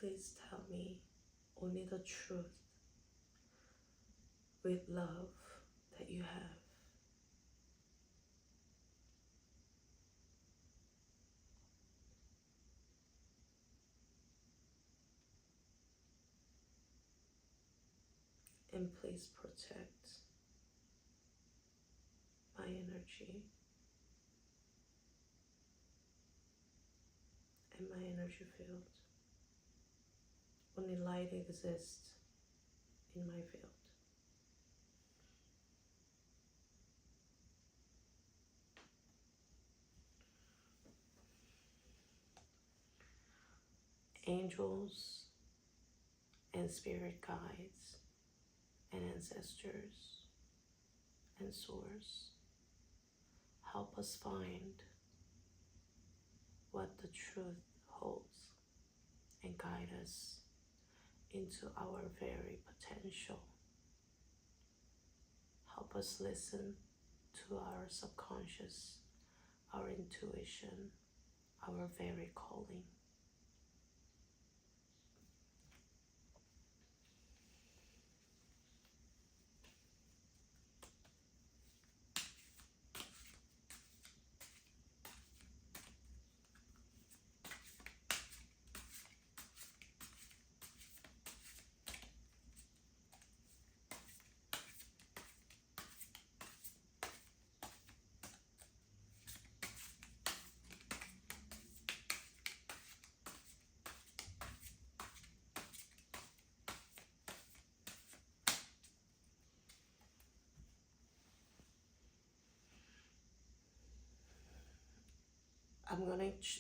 Please tell me only the truth with love that you have. And please protect my energy and my energy field. Only light exists in my field. Angels and spirit guides and ancestors and source, help us find what the truth holds and guide us into our very potential. Help us listen to our subconscious, our intuition, our very calling.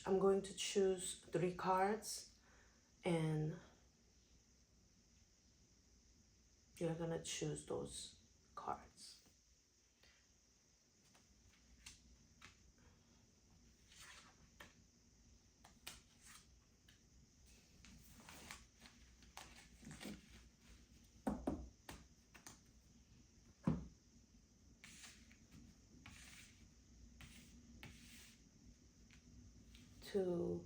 I'm going to choose 3 cards, and you're gonna choose those cards. To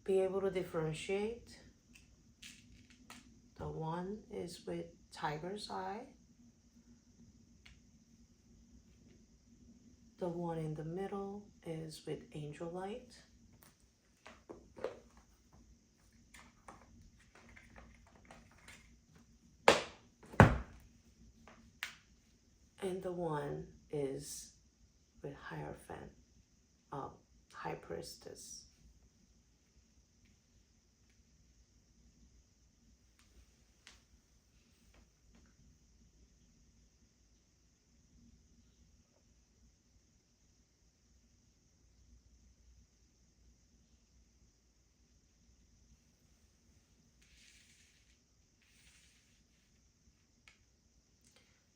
be able to differentiate, the one is with tiger's eye, the one in the middle is with angel light, and the one is with Hierophant, High Priestess.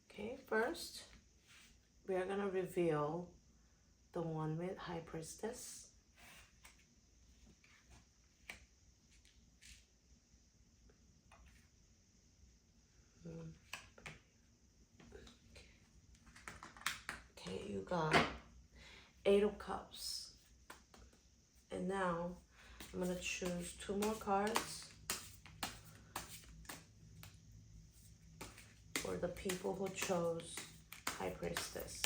Okay, first we are gonna reveal the one with High Priestess. Okay, you got 8 of Cups. And now I'm gonna choose 2 more cards for the people who chose High Priestess.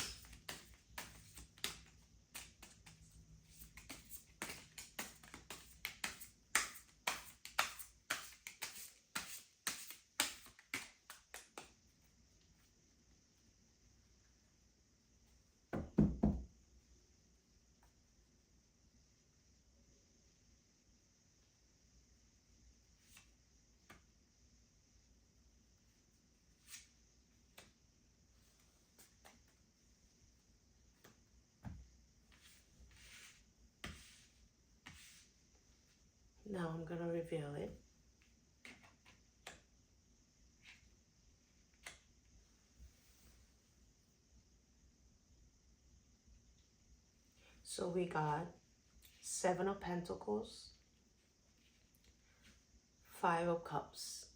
Now I'm going to reveal it. So we got 7 of Pentacles, 5 of Cups,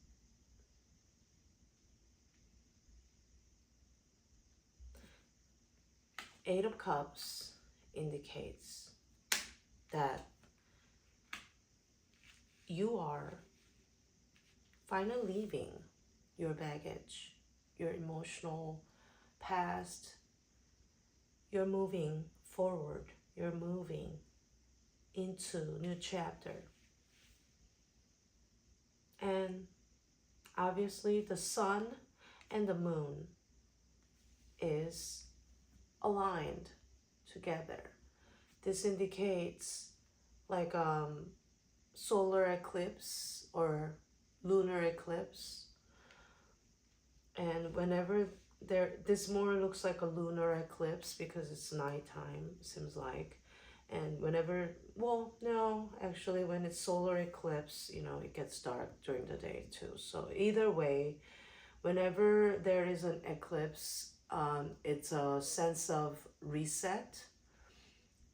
Eight of Cups indicates that you are finally leaving your baggage, your emotional past. You're moving forward. You're moving into a new chapter. And obviously the sun and the moon is aligned together. This indicates like solar eclipse or lunar eclipse. And whenever this more looks like a lunar eclipse because it's nighttime, seems like. And whenever, well, no, actually when it's solar eclipse, you know, it gets dark during the day too. So either way, whenever there is an eclipse, it's a sense of reset.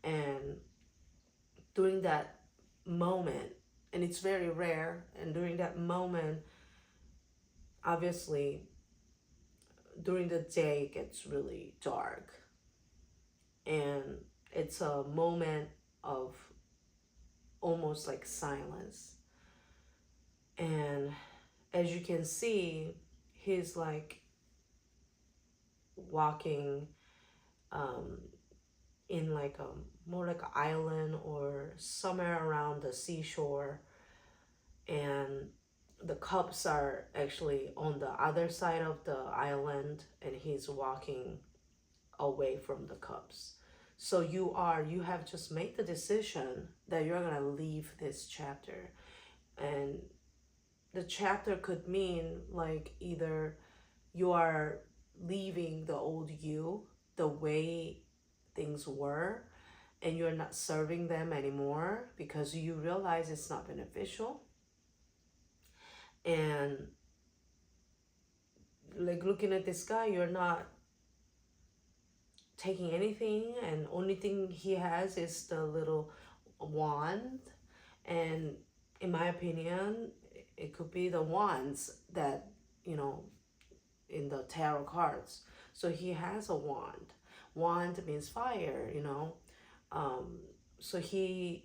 And during that moment, and it's very rare, and during that moment, obviously, during the day it gets really dark. And it's a moment of almost like silence. And as you can see, he's like walking in like a more like an island or somewhere around the seashore, and the cups are actually on the other side of the island, and he's walking away from the cups. So you have just made the decision that you're gonna leave this chapter. And the chapter could mean like either you are leaving the old you, the way things were, and you're not serving them anymore because you realize it's not beneficial. And like looking at this guy, you're not taking anything, and only thing he has is the little wand. And in my opinion, it could be the wands that, you know, in the tarot cards. So he has a wand. Wand means fire, you know. So he's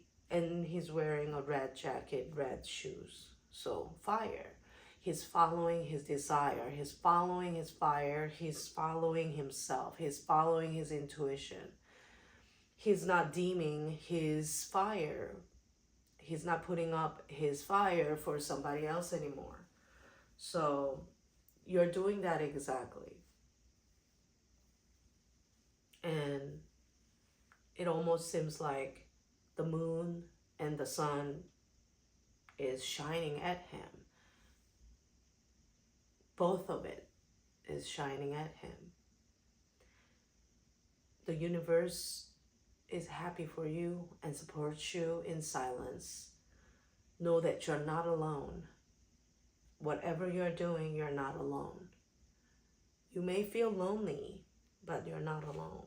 wearing a red jacket, red shoes. So fire. He's following his desire. He's following his fire. He's following himself. He's following his intuition. He's not deeming his fire. He's not putting up his fire for somebody else anymore. So you're doing that exactly. And it almost seems like the moon and the sun is shining at him. Both of it is shining at him. The universe is happy for you and supports you in silence. Know that you're not alone. Whatever you're doing, you're not alone. You may feel lonely, but you're not alone.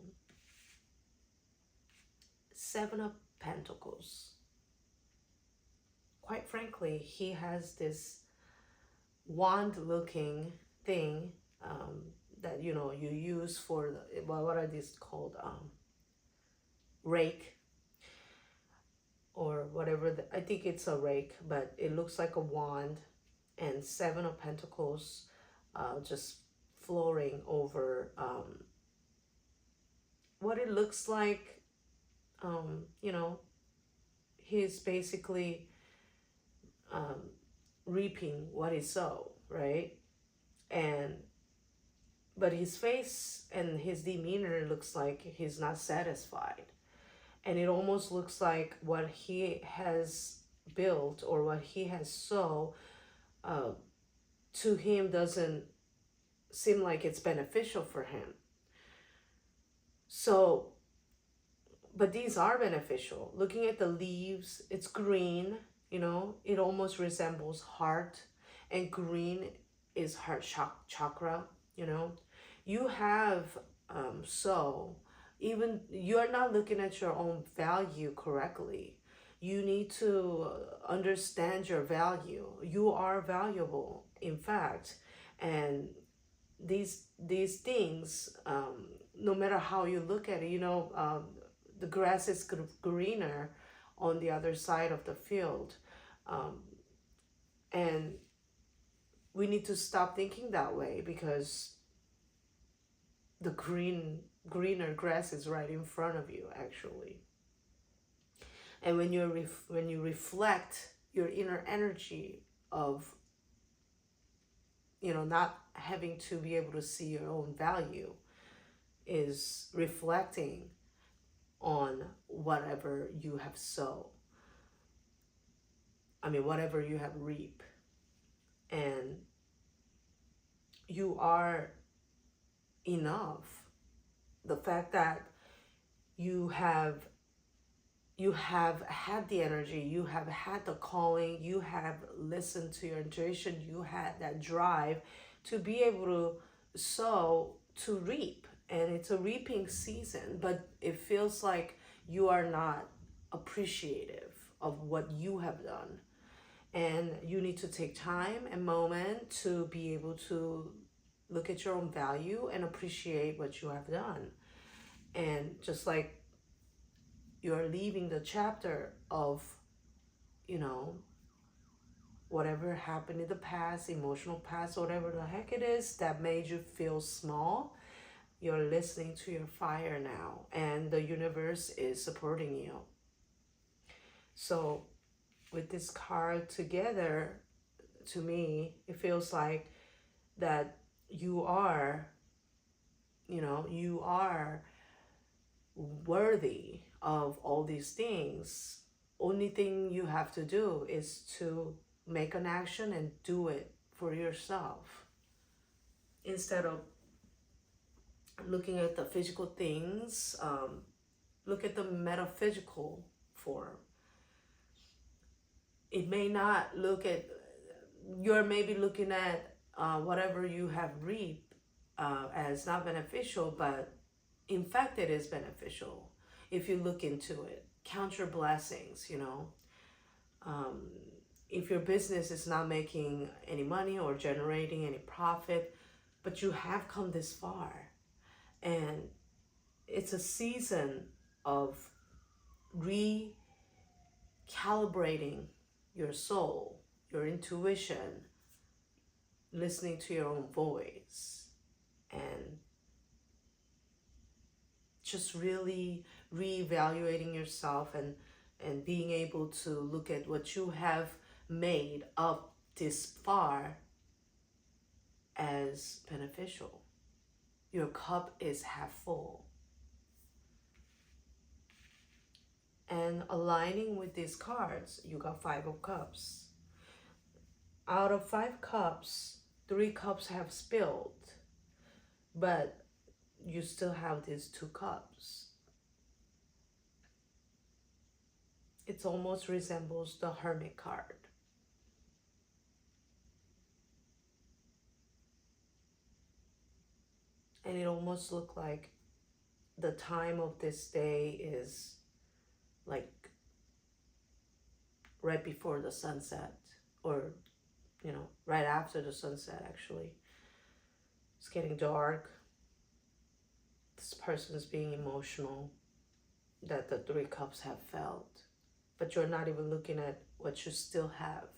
7 of Pentacles. Quite frankly, he has this wand-looking thing that, you know, you use for the, what are these called? Rake or whatever. I think it's a rake, but it looks like a wand. And 7 of Pentacles just flowing over what it looks like. You know, he's basically um, reaping what he sowed, right? And but his face and his demeanor looks like he's not satisfied, and it almost looks like what he has built or what he has sowed uh, to him doesn't seem like it's beneficial for him. So, but these are beneficial. Looking at the leaves, it's green, you know, it almost resembles heart, and green is heart chakra, you know. You have, so even you're not looking at your own value correctly. You need to understand your value. You are valuable, in fact, and these things, no matter how you look at it, you know, the grass is greener on the other side of the field, um, and we need to stop thinking that way, because the greener grass is right in front of you, actually. And when when you reflect your inner energy of, you know, not having to be able to see your own value, is reflecting on whatever you have sown. I mean, whatever you have reaped. And you are enough. The fact that you have had the energy, you have had the calling, you have listened to your intuition, you had that drive to be able to sow, to reap. And it's a reaping season, but it feels like you are not appreciative of what you have done. And you need to take time and moment to be able to look at your own value and appreciate what you have done. And just like you're leaving the chapter of, you know, whatever happened in the past, emotional past, whatever the heck it is that made you feel small, you're listening to your fire now, and the universe is supporting you. So with this card together, to me, it feels like that you are, you know, you are worthy of all these things. Only thing you have to do is to make an action and do it for yourself, instead of looking at the physical things. Look at the metaphysical form. It may not look at, you're maybe looking at whatever you have reaped as not beneficial, but in fact it is beneficial if you look into it. Count your blessings, you know. If your business is not making any money or generating any profit, but you have come this far, and it's a season of recalibrating your soul, your intuition, listening to your own voice, and just really reevaluating yourself, and being able to look at what you have made up this far as beneficial. Your cup is half full. And aligning with these cards, you got 5 of Cups. Out of 5 cups, 3 cups have spilled, but you still have these 2 cups. It almost resembles the Hermit card. And it almost looks like the time of this day is like right before the sunset, or, you know, right after the sunset, actually. It's getting dark. This person's being emotional, that the 3 cups have felt. But you're not even looking at what you still have.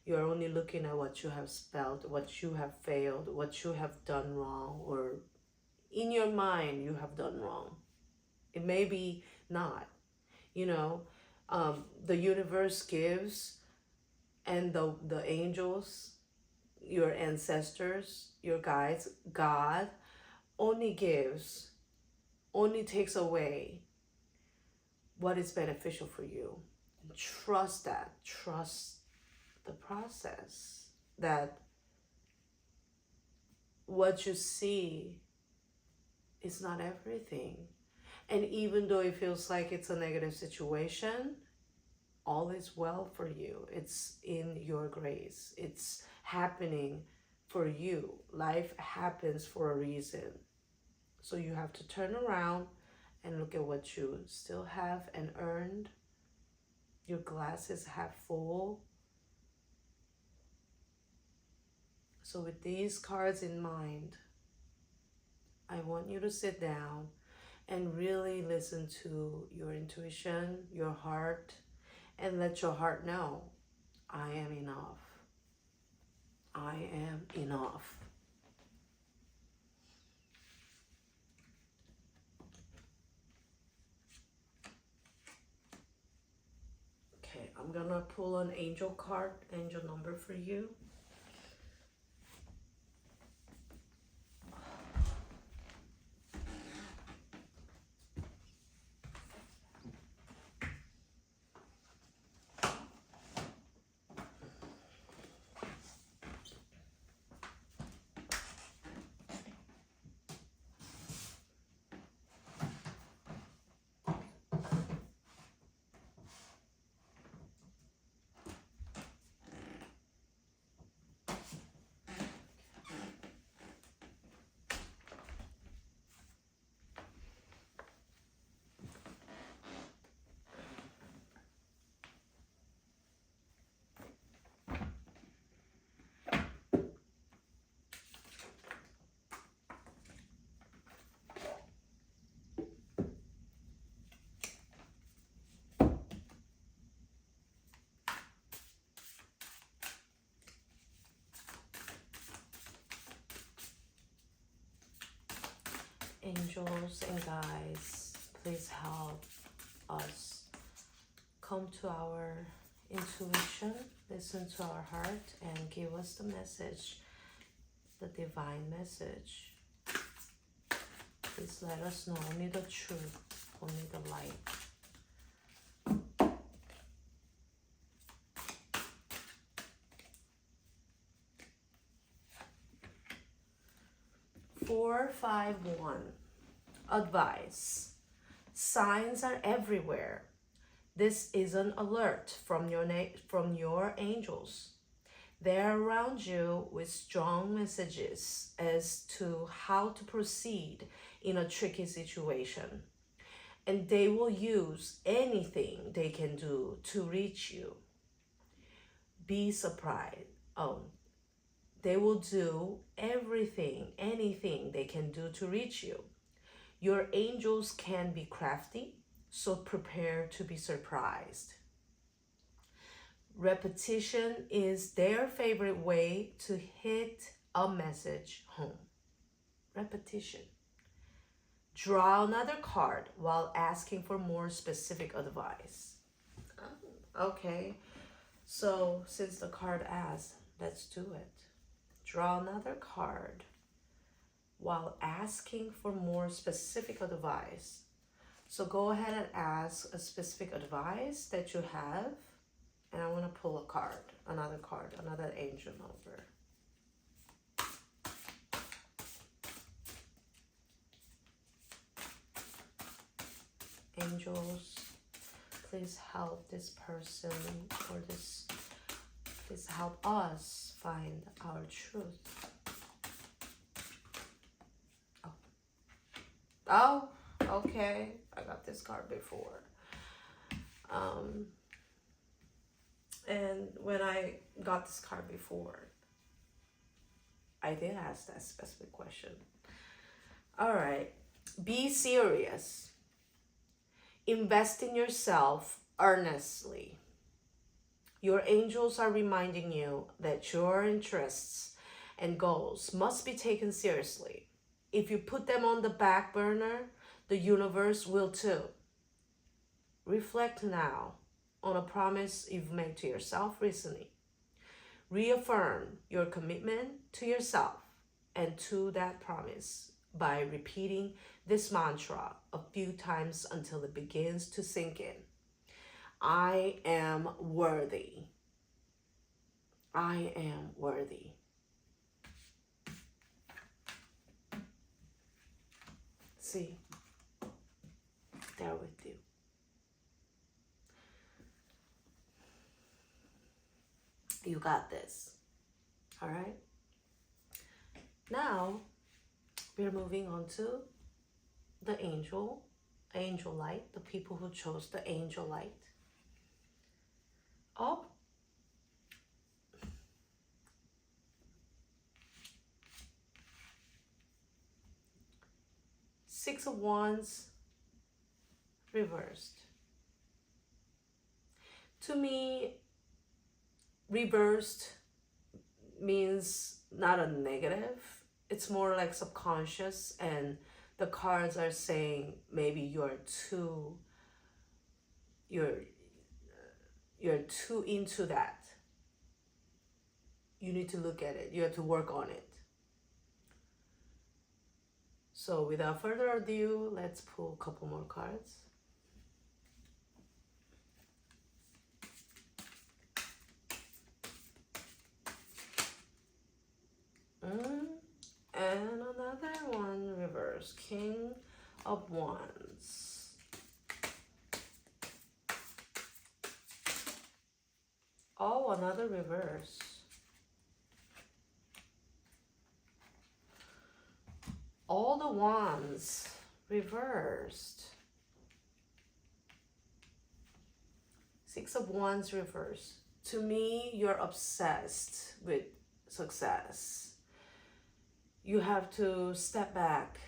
You're only looking at what you have spelled, what you have failed, what you have done wrong, or in your mind you have done wrong. It may be not, you know. The universe gives, and the angels, your ancestors, your guides, God only gives, only takes away what is beneficial for you. Trust that. Trust the process. That what you see is not everything. And even though it feels like it's a negative situation, all is well for you. It's in your grace. It's happening for you. Life happens for a reason. So you have to turn around and look at what you still have and earned. Your glass is half full. So with these cards in mind, I want you to sit down and really listen to your intuition, your heart, and let your heart know, I am enough. I am enough. Okay, I'm gonna pull an angel card, angel number for you. Angels and guides, please help us come to our intuition, listen to our heart, and give us the message, the divine message. Please let us know only the truth, only the light. Four, 5, 1. Advice. Signs are everywhere. This is an alert from your angels. They are around you with strong messages as to how to proceed in a tricky situation. And they will use anything they can do to reach you. Be surprised. They will do everything, anything they can do to reach you. Your angels can be crafty, so prepare to be surprised. Repetition is their favorite way to hit a message home. Repetition. Draw another card while asking for more specific advice. Okay, so since the card asked, let's do it. Draw another card while asking for more specific advice. So go ahead and ask a specific advice that you have. And I want to pull a card, another angel number. Angels, please help this person, or please help us find our truth. Oh, okay. I got this card before. And when I got this card before, I did ask that specific question. All right. Be serious. Invest in yourself earnestly. Your angels are reminding you that your interests and goals must be taken seriously. If you put them on the back burner, the universe will too. Reflect now on a promise you've made to yourself recently. Reaffirm your commitment to yourself and to that promise by repeating this mantra a few times until it begins to sink in. I am worthy. I am worthy. See, there with you. You got this. All right? Now, we're moving on to the angel light, the people who chose the angel light. Oh, Six of Wands reversed. To me, reversed means not a negative. It's more like subconscious, and the cards are saying maybe you're too into that. You need to look at it. You have to work on it. So without further ado, let's pull a couple more cards. And another one reverse. King of Wands. Oh, another reverse. All the Wands reversed. Six of Wands reversed. To me, you're obsessed with success. You have to step back.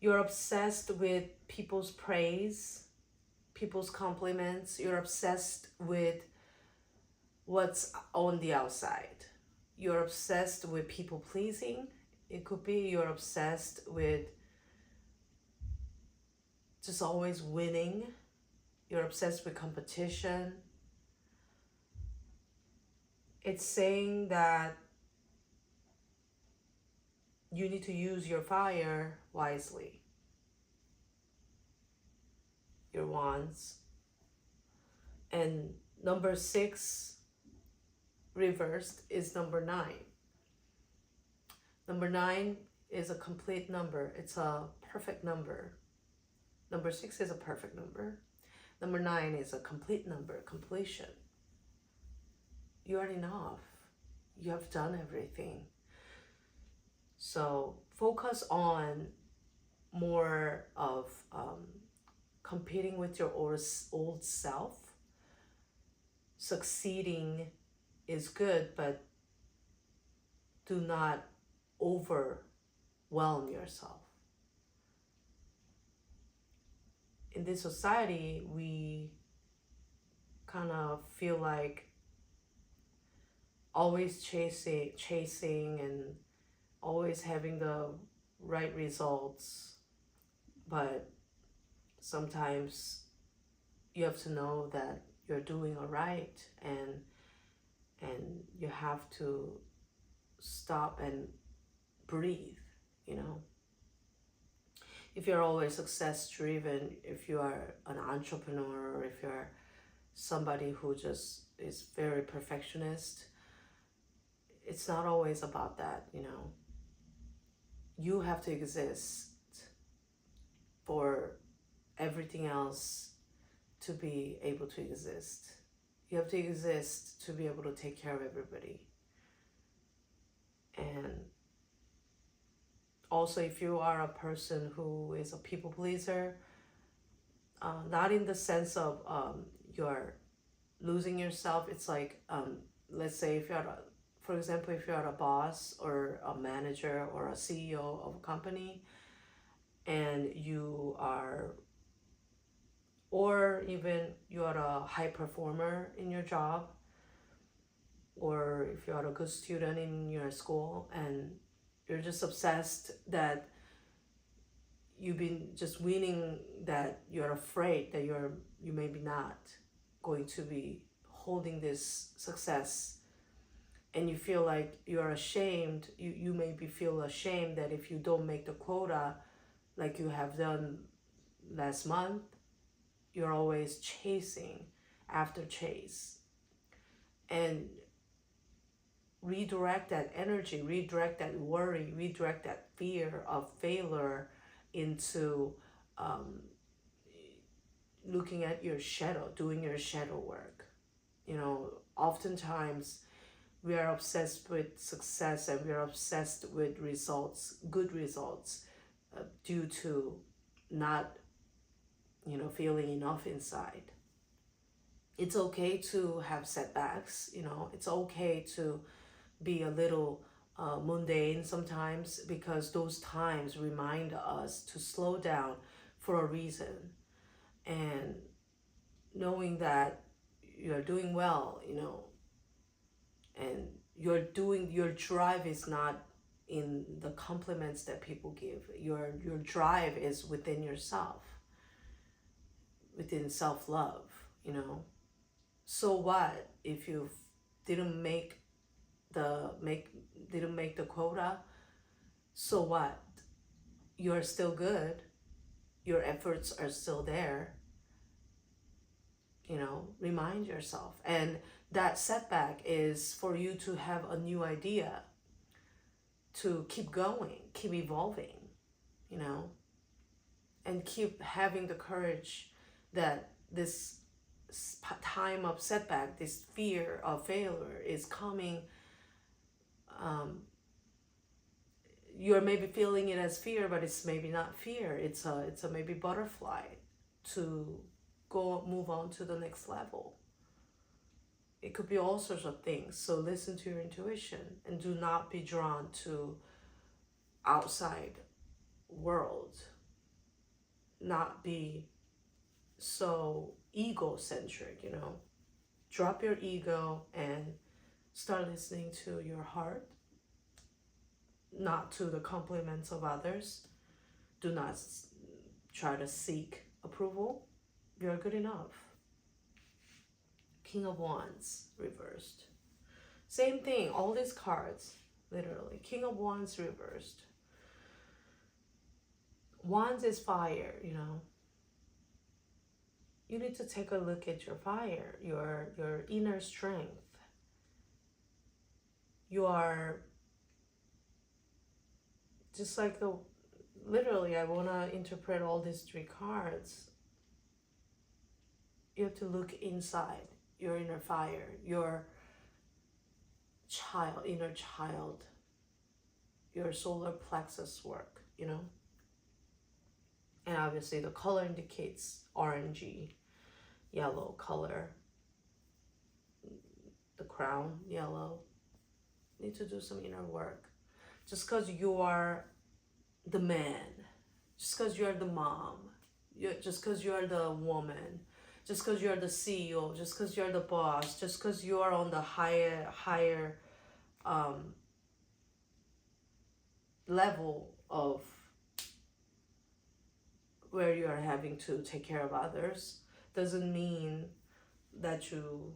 You're obsessed with people's praise, people's compliments. You're obsessed with what's on the outside. You're obsessed with people pleasing. It could be you're obsessed with just always winning. You're obsessed with competition. It's saying that you need to use your fire wisely. Your wands. And number 6 reversed is number 9. Number 9 is a complete number. It's a perfect number. Number 6 is a perfect number. Number 9 is a complete number, completion. You are enough. You have done everything. So focus on more of competing with your old self. Succeeding is good, but do not overwhelm yourself. In this society, we kind of feel like always chasing and always having the right results, but sometimes you have to know that you're doing all right, and you have to stop and breathe, you know. If you're always success driven, if you are an entrepreneur, or if you're somebody who just is very perfectionist, it's not always about that, you know. You have to exist for everything else to be able to exist. You have to exist to be able to take care of everybody. And also, if you are a person who is a people pleaser, not in the sense of you're losing yourself. It's like, let's say if you're, for example, if you're a boss or a manager or a CEO of a company, and you are or even you are a high performer in your job, or if you are a good student in your school and you're just obsessed that you've been just winning, that you're afraid that you maybe not going to be holding this success, and you feel like you're ashamed, you maybe feel ashamed that if you don't make the quota like you have done last month, you're always chasing after chase. And redirect that energy, redirect that worry, redirect that fear of failure into looking at your shadow, doing your shadow work. You know, oftentimes we are obsessed with success and we are obsessed with results, good results, due to not, feeling enough inside. It's okay to have setbacks, it's okay to be a little mundane sometimes, because those times remind us to slow down for a reason. And knowing that you're doing well, and your drive is not in the compliments that people give. Your drive is within yourself, within self-love, So what if you didn't make didn't make the quota? So what? You're still good. Your efforts are still there. Remind yourself. And that setback is for you to have a new idea, to keep going, keep evolving, and keep having the courage that this time of setback, this fear of failure is coming. You're maybe feeling it as fear, but it's maybe not fear. It's a maybe butterfly to move on to the next level. It could be all sorts of things. So listen to your intuition and do not be drawn to outside world. Not be so egocentric, Drop your ego and start listening to your heart, not to the compliments of others. Do not try to seek approval. You're good enough. King of Wands reversed. Same thing, all these cards, literally. King of Wands reversed. Wands is fire, You need to take a look at your fire, your inner strength. You are just like literally, I want to interpret all these three cards. You have to look inside your inner fire, your inner child, your solar plexus work, And obviously the color indicates orangey, yellow color. The crown, yellow. Need to do some inner work. Just because you are the man, just because you are the mom, just because you are the woman, just because you are the CEO, just because you are the boss, just because you are on the higher level of where you are having to take care of others, doesn't mean that you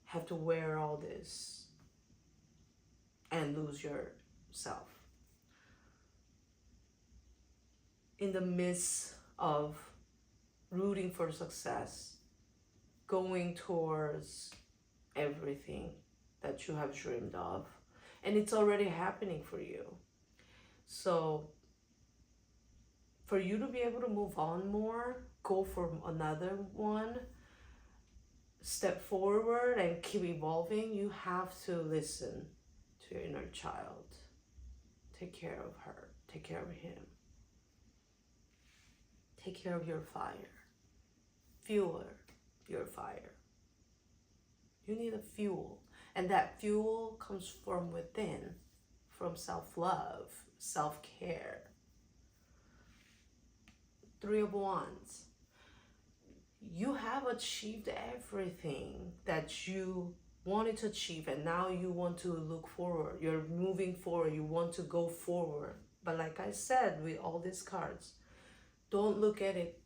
have to wear all this and lose yourself. In the midst of rooting for success, going towards everything that you have dreamed of, and it's already happening for you. So for you to be able to move on more, go for another one, step forward and keep evolving, you have to listen to your inner child. Take care of her. Take care of him. Take care of your fire. Fuel your fire. You need a fuel. And that fuel comes from within, from self-love, self-care. Three of Wands. You have achieved everything that you wanted to achieve, and now you want to look forward. You're moving forward. You want to go forward. But like I said, with all these cards, don't look at it.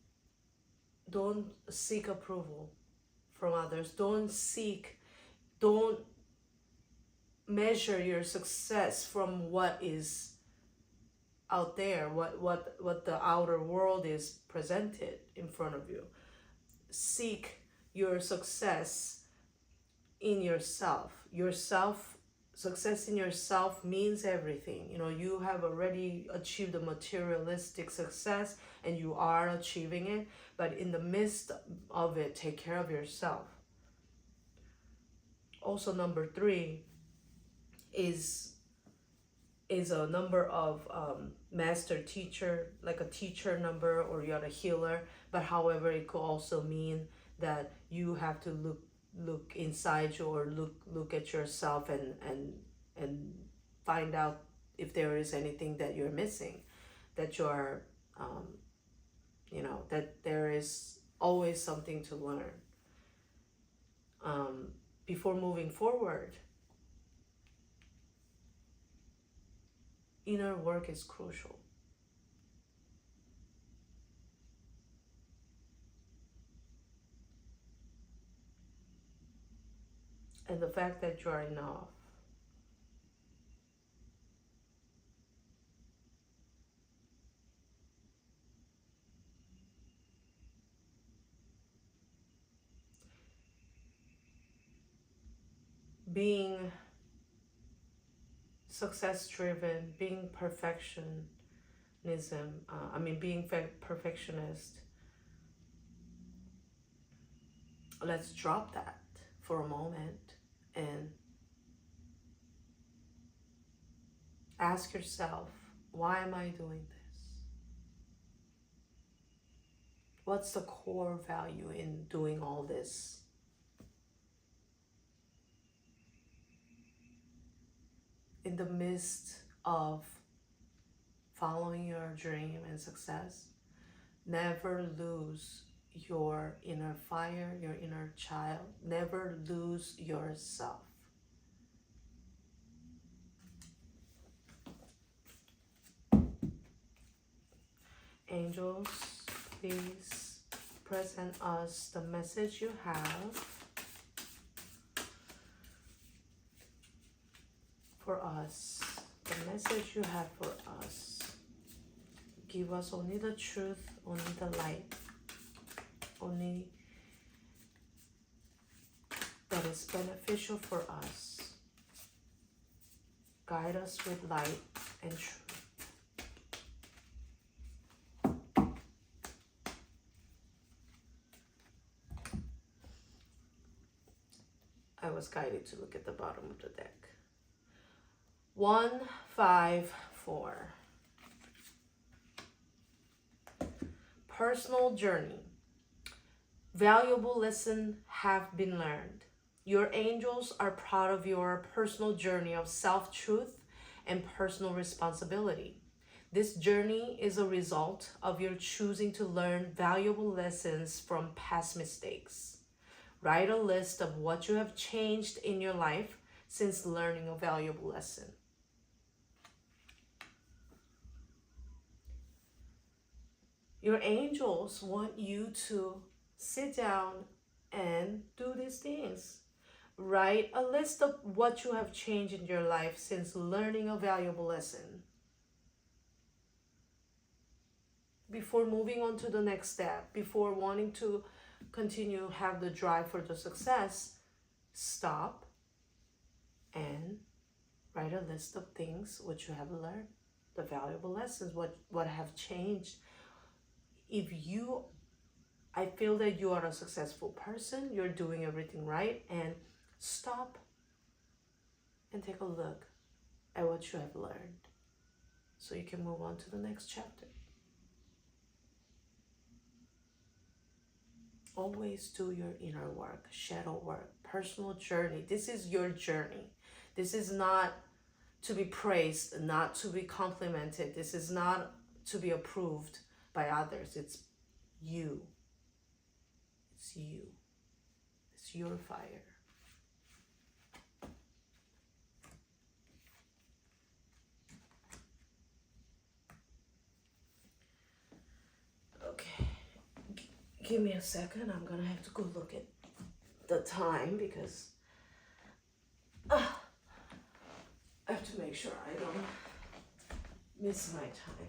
Don't seek approval from others. Don't measure your success from what is out there, what the outer world is presented in front of you. Seek your success in yourself. Success in yourself means everything. You know, you have already achieved a materialistic success and you are achieving it, but in the midst of it, take care of yourself. Also, number 3 is a number of master teacher, like a teacher number, or you're a healer. But however, it could also mean that you have to look inside you, or look at yourself and find out if there is anything that you're missing, that you're that there is always something to learn before moving forward. Inner work is crucial. And the fact that you are enough. Being success driven, being being perfectionist. Let's drop that for a moment and ask yourself, why am I doing this? What's the core value in doing all this? In the midst of following your dream and success, never lose your inner fire, your inner child. Never lose yourself. Angels, please present us the message you have for us. The message you have for us. Give us only the truth, only the light, only that is beneficial for us. Guide us with light and truth. I was guided to look at the bottom of the deck. 1, 5, 4. Personal journey. Valuable lessons have been learned. Your angels are proud of your personal journey of self-truth and personal responsibility. This journey is a result of your choosing to learn valuable lessons from past mistakes. Write a list of what you have changed in your life since learning a valuable lesson. Your angels want you to sit down and do these things. Write a list of what you have changed in your life since learning a valuable lesson. Before moving on to the next step, before wanting to continue have the drive for the success, stop and write a list of things which you have learned, the valuable lessons, what have changed. I feel that you are a successful person, you're doing everything right, and stop and take a look at what you have learned so you can move on to the next chapter. Always do your inner work, shadow work, personal journey. This is your journey. This is not to be praised, not to be complimented. This is not to be approved by others. It's you. It's you. It's your fire. Okay. Give me a second. I'm gonna have to go look at the time because I have to make sure I don't miss my time.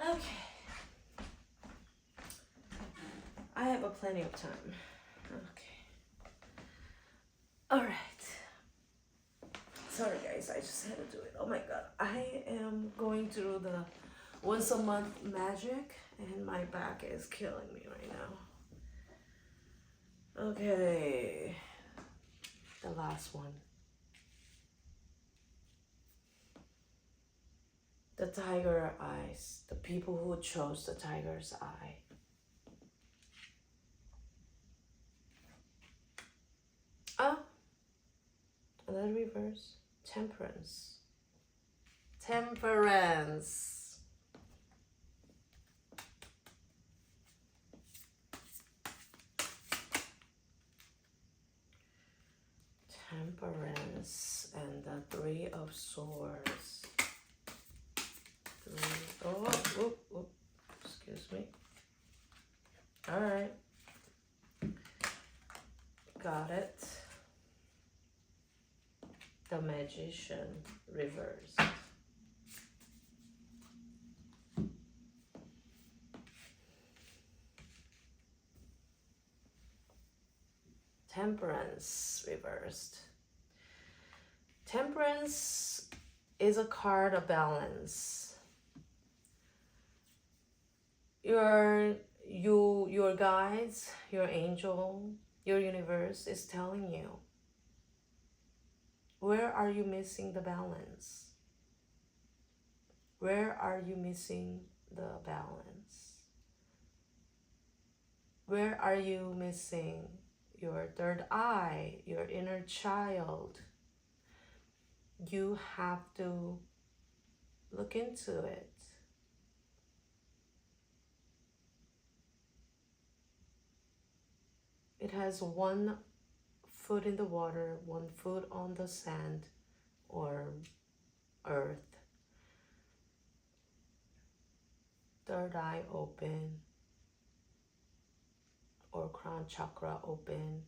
Okay. I have a plenty of time. Okay. All right. Sorry guys, I just had to do it. Oh my god. I am going through the once a month magic and my back is killing me right now. Okay. The last one. The tiger eyes. The people who chose the tiger's eye. Oh, another reverse. Temperance. Temperance. Temperance and the Three of Swords. Oh, excuse me. All right. Got it. The Magician reversed. Temperance reversed. Temperance is a card of balance. Your guides, your angel, your universe is telling you, where are you missing the balance? Where are you missing the balance? Where are you missing your third eye, your inner child? You have to look into it. It has one foot in the water, one foot on the sand or earth. Third eye open or crown chakra open,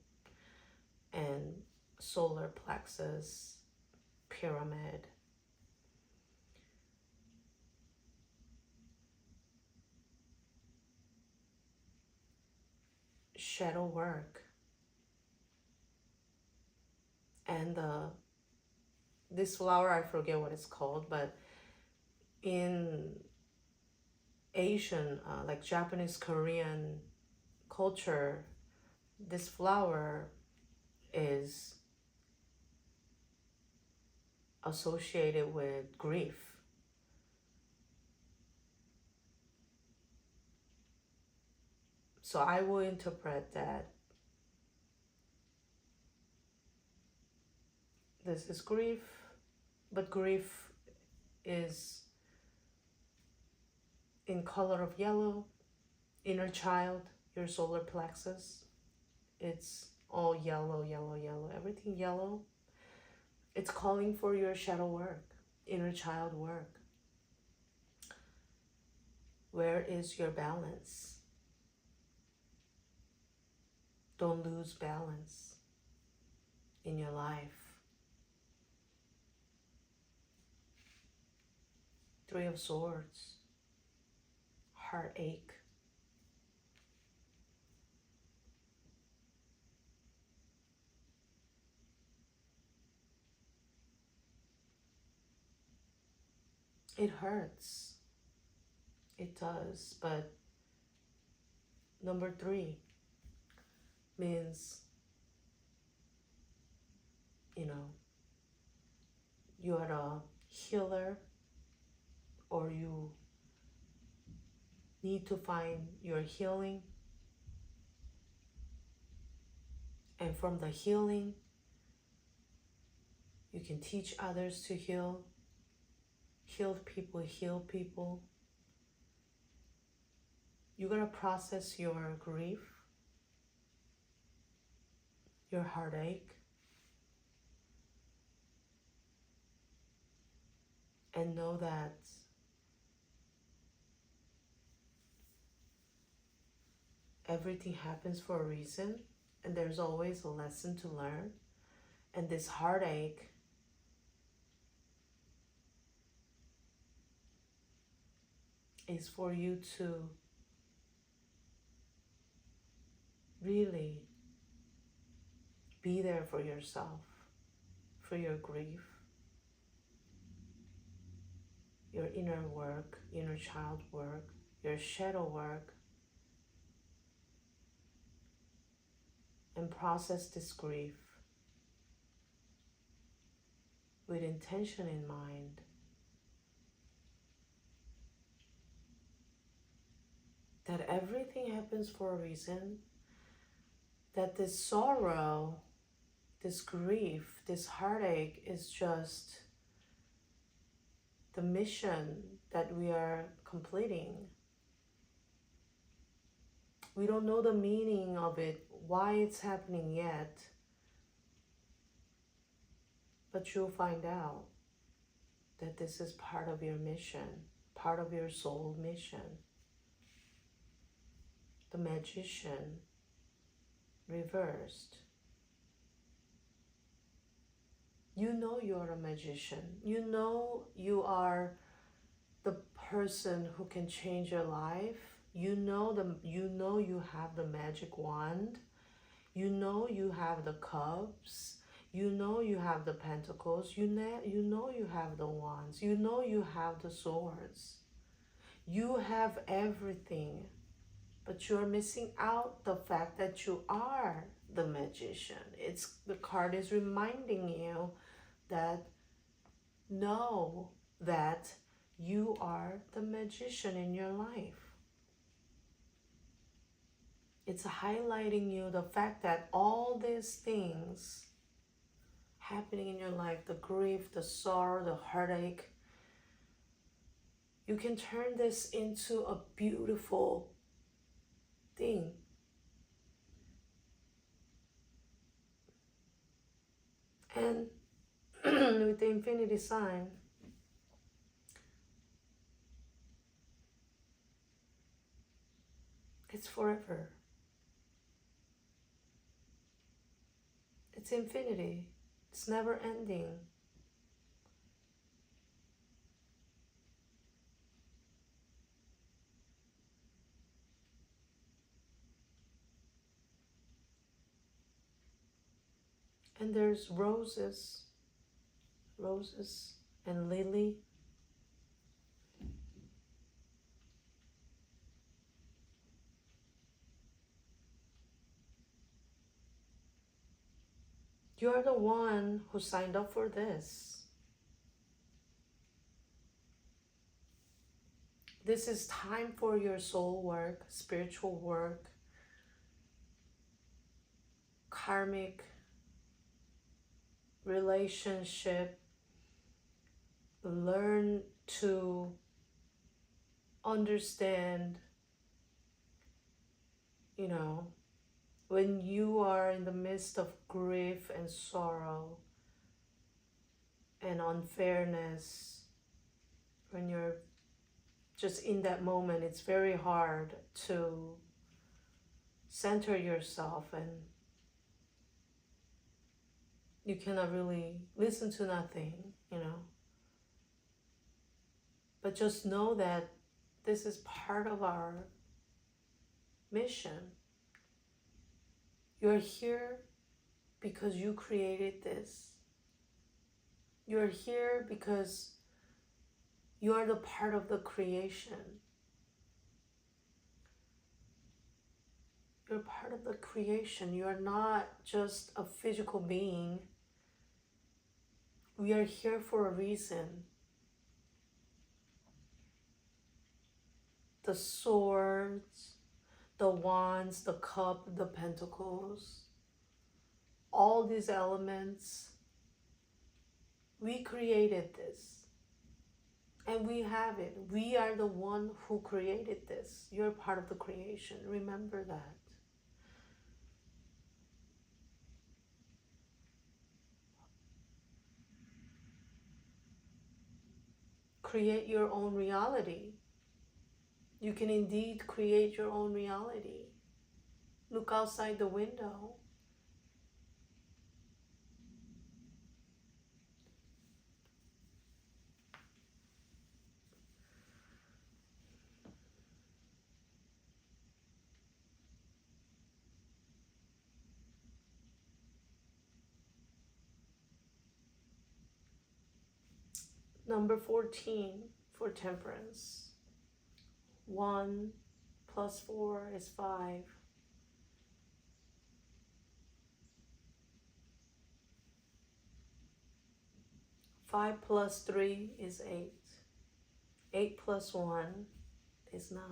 and solar plexus, pyramid. Shadow work. And this flower, I forget what it's called, but in Asian, like Japanese, Korean culture, this flower is associated with grief. So I will interpret that this is grief, but grief is in color of yellow. Inner child, your solar plexus, it's all yellow, yellow, yellow, everything yellow. It's calling for your shadow work, inner child work. Where is your balance? Don't lose balance in your life. Three of Swords, heartache. It hurts. It does, but number 3 means, you are a healer, or you need to find your healing. And from the healing, you can teach others to heal. Healed people heal people. You gotta process your grief, your heartache, and know that everything happens for a reason, and there's always a lesson to learn. And this heartache is for you to really be there for yourself, for your grief, your inner work, inner child work, your shadow work, and process this grief with intention in mind. That everything happens for a reason, that this sorrow, this grief, this heartache is just the mission that we are completing. We don't know the meaning of it, why it's happening yet, but you'll find out that this is part of your mission, part of your soul mission. The magician reversed. You know you're a magician. You know you are the person who can change your life. You know you have the magic wand. You know you have the cups. You know you have the pentacles. You know you have the wands. You know you have the swords. You have everything, but you're missing out the fact that you are the magician. The card is reminding you that know that you are the magician in your life. It's highlighting you the fact that all these things happening in your life, the grief, the sorrow, the heartache, you can turn this into a beautiful thing. And with the infinity sign, it's forever. It's infinity. It's never ending. And there's roses and lily. You're the one who signed up for this. This is time for your soul work, spiritual work, karmic relationship. Learn to understand, when you are in the midst of grief and sorrow and unfairness, when you're just in that moment, it's very hard to center yourself, and you cannot really listen to nothing, But just know that this is part of our mission. You're here because you created this. You're here because you are the part of the creation. You're part of the creation. You are not just a physical being We are here for a reason. The swords, the wands, the cup, the pentacles, all these elements, we created this. And we have it. We are the one who created this. You're part of the creation. Remember that. Create your own reality. You can indeed create your own reality. Look outside the window. Number 14 for temperance. 1 plus 4 is 5. 5 plus 3 is 8. 8 plus 1 is 9.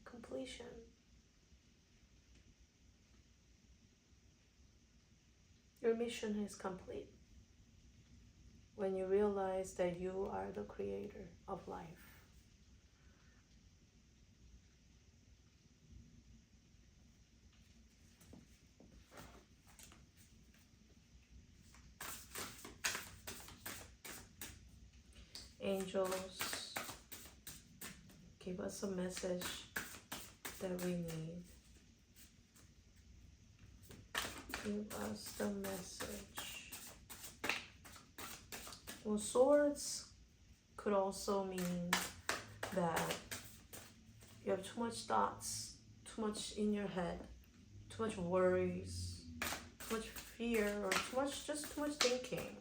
Completion. Your mission is complete when you realize that you are the creator of life. Angels, give us a message that we need. Give us the message. Well, swords could also mean that you have too much thoughts, too much in your head, too much worries, too much fear, or just too much thinking.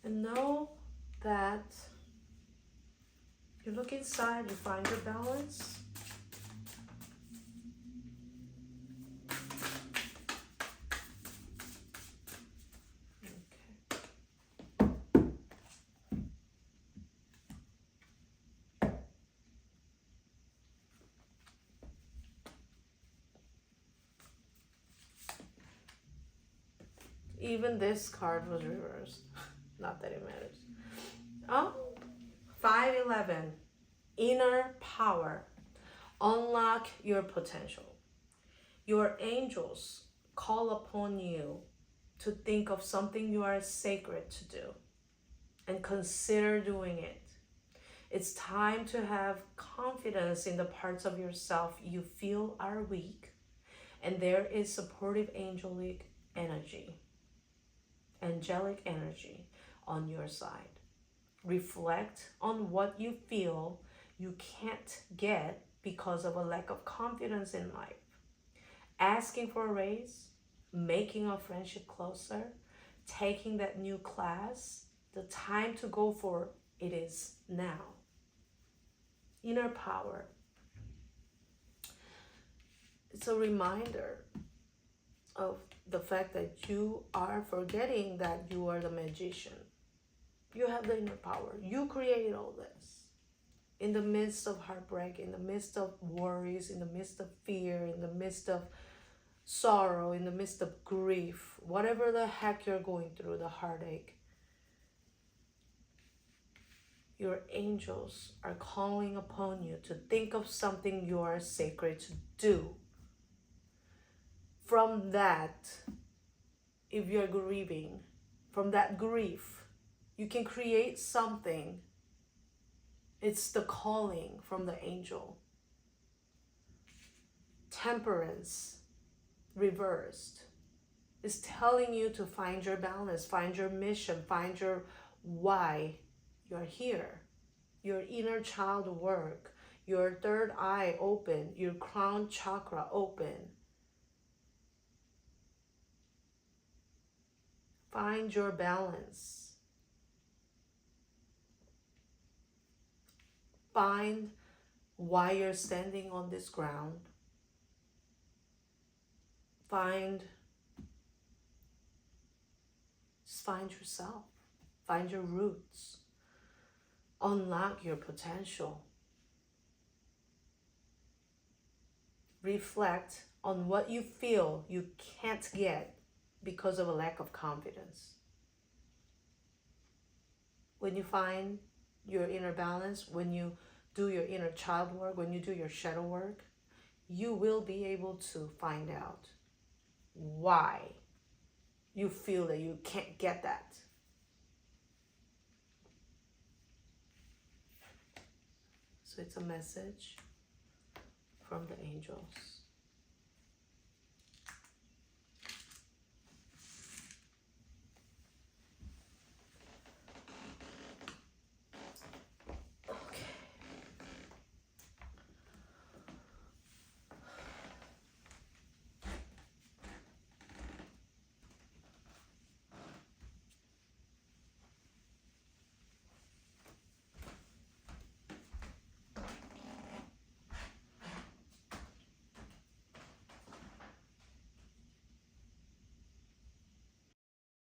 And know that you look inside, you find your balance. Even this card was reversed. Not that it matters. Oh, 511. Inner power. Unlock your potential. Your angels call upon you to think of something you are sacred to do and consider doing it. It's time to have confidence in the parts of yourself you feel are weak, and there is supportive angelic energy on your side. Reflect on what you feel you can't get because of a lack of confidence in life. Asking for a raise, making a friendship closer, taking that new class, the time to go for it is now. Inner power. It's a reminder of the fact that you are forgetting that you are the magician. You have the inner power. You created all this. In the midst of heartbreak, in the midst of worries, in the midst of fear, in the midst of sorrow, in the midst of grief, whatever the heck you're going through, the heartache, your angels are calling upon you to think of something you are sacred to do. From that, if you're grieving, from that grief, you can create something. It's the calling from the angel. Temperance, reversed, is telling you to find your balance, find your mission, find your why you're here. Your inner child work, your third eye open, your crown chakra open. Find your balance. Find why you're standing on this ground. Find Just find yourself. Find your roots. Unlock your potential. Reflect on what you feel you can't get because of a lack of confidence. When you find your inner balance, when you do your inner child work, when you do your shadow work, you will be able to find out why you feel that you can't get that. So it's a message from the angels.